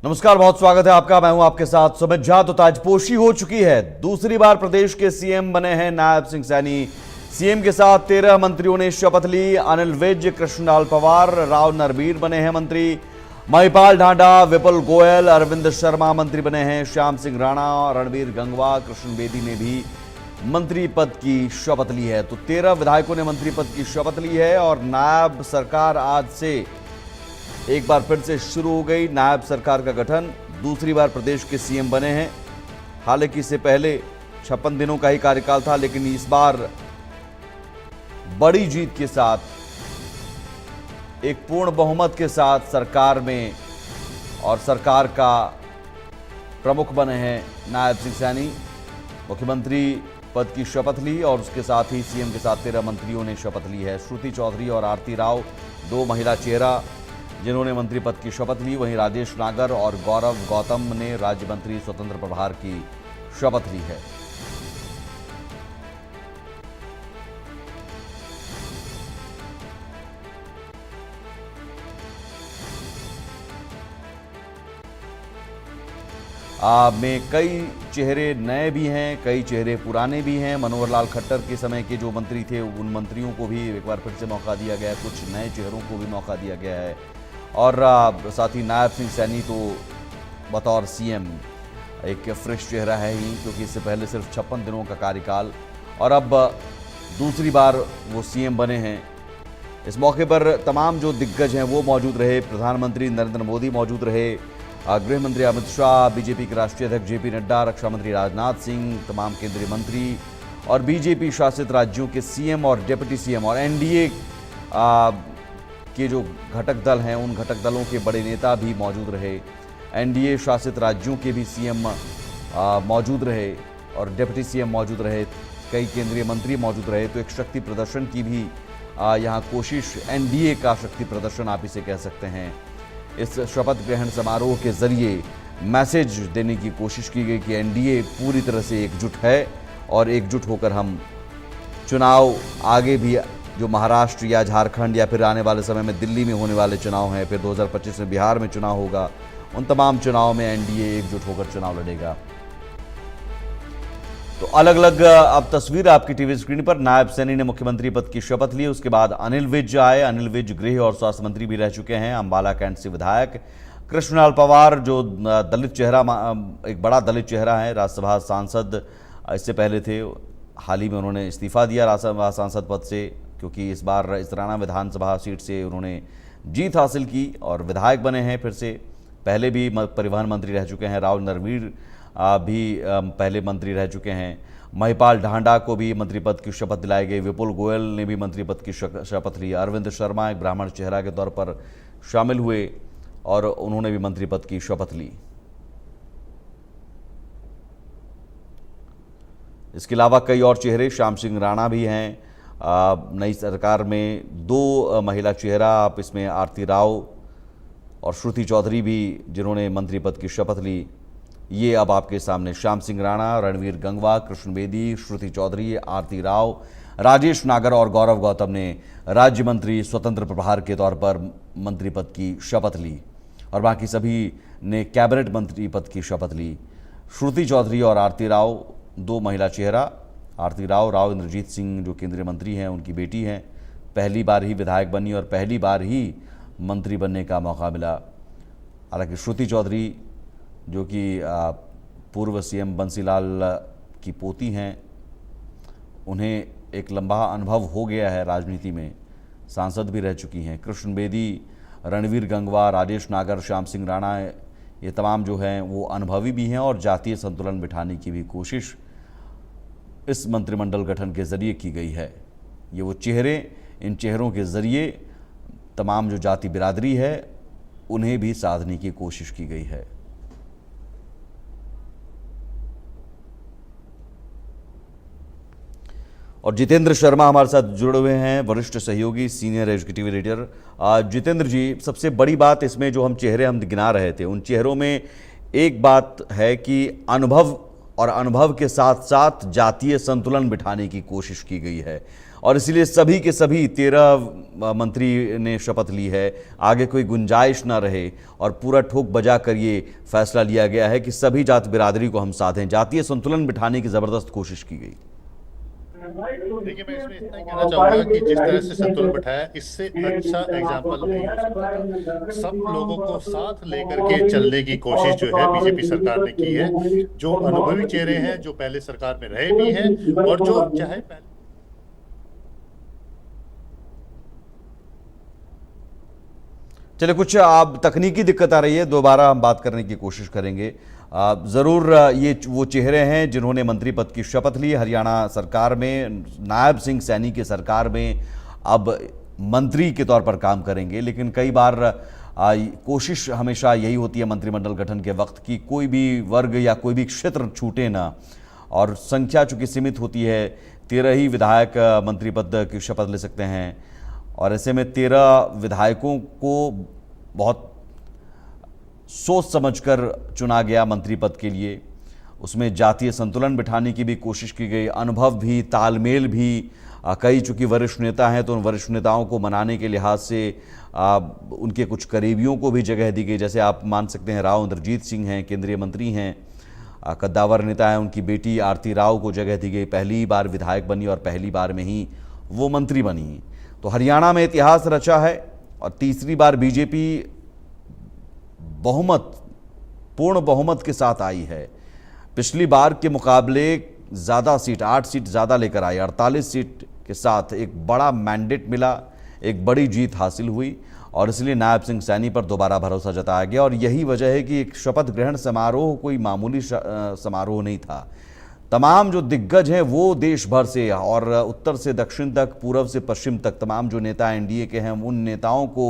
नमस्कार, बहुत स्वागत है आपका। मैं हूं आपके साथ सुमित झा। तो ताजपोशी हो चुकी है। दूसरी बार प्रदेश के सीएम बने हैं नायब सिंह सैनी। सीएम के साथ 13 मंत्रियों ने शपथ ली। अनिल विज, कृष्णलाल पंवार, राव नरवीर बने हैं मंत्री। महिपाल ढांडा, विपुल गोयल, अरविंद शर्मा मंत्री बने हैं। श्याम सिंह राणा, रणवीर गंगवा, कृष्ण बेदी ने भी मंत्री पद की शपथ ली है। तो 13 विधायकों ने मंत्री पद की शपथ ली है और नायब सरकार आज से एक बार फिर से शुरू हो गई। नायब सरकार का गठन, दूसरी बार प्रदेश के सीएम बने हैं। हालांकि इससे पहले 56 दिनों का ही कार्यकाल था, लेकिन इस बार बड़ी जीत के साथ, एक पूर्ण बहुमत के साथ सरकार में और सरकार का प्रमुख बने हैं नायब सिंह सैनी। मुख्यमंत्री पद की शपथ ली और उसके साथ ही सीएम के साथ 13 मंत्रियों ने शपथ ली है। श्रुति चौधरी और आरती राव दो महिला चेहरा जिन्होंने मंत्री पद की शपथ ली। वहीं राजेश नागर और गौरव गौतम ने राज्य मंत्री स्वतंत्र प्रभार की शपथ ली है। में कई चेहरे नए भी हैं, कई चेहरे पुराने भी हैं। मनोहर लाल खट्टर के समय के जो मंत्री थे उन मंत्रियों को भी एक बार फिर से मौका दिया गया है, कुछ नए चेहरों को भी मौका दिया गया है। और साथ ही नायब सिंह सैनी तो बतौर सीएम एक फ्रेश चेहरा है ही, क्योंकि इससे पहले सिर्फ 56 दिनों का कार्यकाल और अब दूसरी बार वो सीएम बने हैं। इस मौके पर तमाम जो दिग्गज हैं वो मौजूद रहे। प्रधानमंत्री नरेंद्र मोदी मौजूद रहे, गृह मंत्री अमित शाह, बीजेपी के राष्ट्रीय अध्यक्ष जेपी नड्डा, रक्षा मंत्री राजनाथ सिंह, तमाम केंद्रीय मंत्री और बीजेपी शासित राज्यों के सीएम और डिप्टी सीएम और एनडीए के जो घटक दल हैं उन घटक दलों के बड़े नेता भी मौजूद रहे। एनडीए शासित राज्यों के भी सीएम मौजूद रहे और डिप्टी सीएम मौजूद रहे, कई केंद्रीय मंत्री मौजूद रहे। तो एक शक्ति प्रदर्शन की भी यहाँ कोशिश, एनडीए का शक्ति प्रदर्शन आप इसे कह सकते हैं। इस शपथ ग्रहण समारोह के जरिए मैसेज देने की कोशिश की गई कि एनडीए पूरी तरह से एकजुट है और एकजुट होकर हम चुनाव आगे भी, जो महाराष्ट्र या झारखंड या फिर आने वाले समय में दिल्ली में होने वाले चुनाव हैं, फिर 2025 में बिहार में चुनाव होगा, उन तमाम चुनावों में एनडीए एकजुट होकर चुनाव लड़ेगा। तो अलग अलग अब तस्वीर आपकी टीवी स्क्रीन पर। नायब सैनी ने मुख्यमंत्री पद की शपथ ली, उसके बाद अनिल विज आए। अनिल विज गृह और स्वास्थ्य मंत्री भी रह चुके हैं। अंबाला कैंट से विधायक कृष्णलाल पंवार, जो दलित चेहरा, एक बड़ा दलित चेहरा है, राज्यसभा सांसद इससे पहले थे। हाल ही में उन्होंने इस्तीफा दिया राज्यसभा सांसद पद से, क्योंकि इस बार इसराना विधानसभा सीट से उन्होंने जीत हासिल की और विधायक बने हैं फिर से। पहले भी परिवहन मंत्री रह चुके हैं। राव नरवीर भी पहले मंत्री रह चुके हैं। महिपाल ढांडा को भी मंत्री पद की शपथ दिलाई गई। विपुल गोयल ने भी मंत्री पद की शपथ ली। अरविंद शर्मा एक ब्राह्मण चेहरा के तौर पर शामिल हुए और उन्होंने भी मंत्री पद की शपथ ली। इसके अलावा कई और चेहरे, श्याम सिंह राणा भी हैं नई सरकार में। दो महिला चेहरा आप इसमें, आरती राव और श्रुति चौधरी भी जिन्होंने मंत्री पद की शपथ ली, ये अब आपके सामने। श्याम सिंह राणा, रणवीर गंगवा, कृष्ण बेदी, श्रुति चौधरी, आरती राव, राजेश नागर और गौरव गौतम ने राज्य मंत्री स्वतंत्र प्रभार के तौर पर मंत्री पद की शपथ ली और बाकी सभी ने कैबिनेट मंत्री पद की शपथ ली। श्रुति चौधरी और आरती राव दो महिला चेहरा। आरती राव, राव इंद्रजीत सिंह जो केंद्रीय मंत्री हैं, उनकी बेटी हैं। पहली बार ही विधायक बनी और पहली बार ही मंत्री बनने का मौका मिला। हालांकि श्रुति चौधरी जो कि पूर्व सीएम बंसीलाल की पोती हैं, उन्हें एक लंबा अनुभव हो गया है राजनीति में, सांसद भी रह चुकी हैं। कृष्ण बेदी, रणवीर गंगवा, राजेश नागर, श्याम सिंह राणा, ये तमाम जो हैं वो अनुभवी भी हैं और जातीय संतुलन बिठाने की भी कोशिश इस मंत्रिमंडल गठन के जरिए की गई है। ये वो चेहरे, इन चेहरों के जरिए तमाम जो जाति बिरादरी है उन्हें भी साधने की कोशिश की गई है। और जितेंद्र शर्मा हमारे साथ जुड़े हुए हैं, वरिष्ठ सहयोगी, सीनियर एग्जीक्यूटिव एडिटर। जितेंद्र जी, सबसे बड़ी बात इसमें जो चेहरे हम गिना रहे थे, उन चेहरों में एक बात है कि अनुभव और अनुभव के साथ साथ जातीय संतुलन बिठाने की कोशिश की गई है और इसीलिए सभी के सभी 13 मंत्री ने शपथ ली है। आगे कोई गुंजाइश ना रहे और पूरा ठोक बजा कर ये फैसला लिया गया है कि सभी जात बिरादरी को हम साधें। जातीय संतुलन बिठाने की ज़बरदस्त कोशिश की गई। देखिए, मैं इसमें इतना ही कहना चाहूंगा कि जिस तरह से संतुलन बैठाया, इससे अच्छा एग्जाम्पल नहीं हो सकता। सब लोगों को साथ लेकर के चलने की कोशिश जो है बीजेपी सरकार ने की है। जो अनुभवी चेहरे हैं, जो पहले सरकार में रहे भी हैं और जो चाहे पहले चलिए, कुछ आप तकनीकी दिक्कत आ रही है, दोबारा हम बात करने की कोशिश करेंगे। ज़रूर ये वो चेहरे हैं जिन्होंने मंत्री पद की शपथ ली हरियाणा सरकार में, नायब सिंह सैनी की सरकार में अब मंत्री के तौर पर काम करेंगे। लेकिन कई बार कोशिश हमेशा यही होती है मंत्रिमंडल गठन के वक्त कि कोई भी वर्ग या कोई भी क्षेत्र छूटे ना, और संख्या चूंकि सीमित होती है, 13 ही विधायक मंत्री पद की शपथ ले सकते हैं। और ऐसे में 13 विधायकों को बहुत सोच समझकर चुना गया मंत्री पद के लिए। उसमें जातीय संतुलन बिठाने की भी कोशिश की गई, अनुभव भी, तालमेल भी। कई चूंकि वरिष्ठ नेता हैं तो उन वरिष्ठ नेताओं को मनाने के लिहाज से उनके कुछ करीबियों को भी जगह दी गई। जैसे आप मान सकते हैं राव इंद्रजीत सिंह हैं, केंद्रीय मंत्री हैं, कद्दावर नेता हैं, उनकी बेटी आरती राव को जगह दी गई। पहली बार विधायक बनी और पहली बार में ही वो मंत्री बनी। तो हरियाणा में इतिहास रचा है और तीसरी बार बीजेपी पूर्ण बहुमत के साथ आई है। पिछली बार के मुकाबले ज़्यादा सीट, 8 सीट ज़्यादा लेकर आई, 48 सीट के साथ एक बड़ा मैंडेट मिला, एक बड़ी जीत हासिल हुई और इसलिए नायब सिंह सैनी पर दोबारा भरोसा जताया गया। और यही वजह है कि एक शपथ ग्रहण समारोह कोई मामूली समारोह नहीं था। तमाम जो दिग्गज हैं वो देश भर से और उत्तर से दक्षिण तक, पूर्व से पश्चिम तक, तमाम जो नेता एनडीए के हैं उन नेताओं को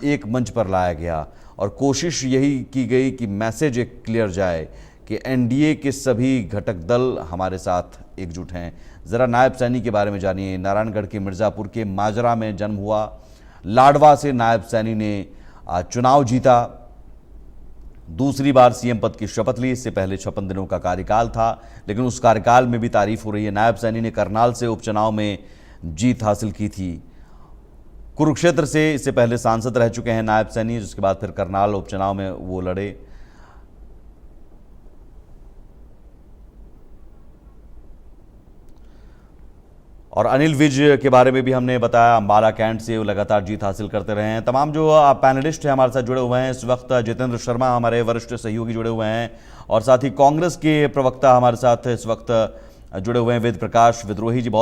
एक मंच पर लाया गया और कोशिश यही की गई कि मैसेज एक क्लियर जाए कि एनडीए के सभी घटक दल हमारे साथ एकजुट हैं। ज़रा नायब सैनी के बारे में जानिए। नारायणगढ़ के मिर्ज़ापुर के माजरा में जन्म हुआ, लाडवा से नायब सैनी ने चुनाव जीता, दूसरी बार सीएम पद की शपथ ली। इससे पहले 56 दिनों का कार्यकाल था, लेकिन उस कार्यकाल में भी तारीफ हो रही है। नायब सैनी ने करनाल से उपचुनाव में जीत हासिल की थी। कुरुक्षेत्र से इससे पहले सांसद रह चुके हैं नायब सैनी, जिसके बाद फिर करनाल उपचुनाव में वो लड़े। और अनिल विज के बारे में भी हमने बताया, अंबाला कैंट से वो लगातार जीत हासिल करते रहे हैं। तमाम जो पैनलिस्ट हैं हमारे साथ जुड़े हुए हैं इस वक्त, जितेंद्र शर्मा हमारे वरिष्ठ सहयोगी जुड़े हुए हैं और साथ ही कांग्रेस के प्रवक्ता हमारे साथ इस वक्त जुड़े हुए हैं वेद प्रकाश विद्रोही जी। बहुत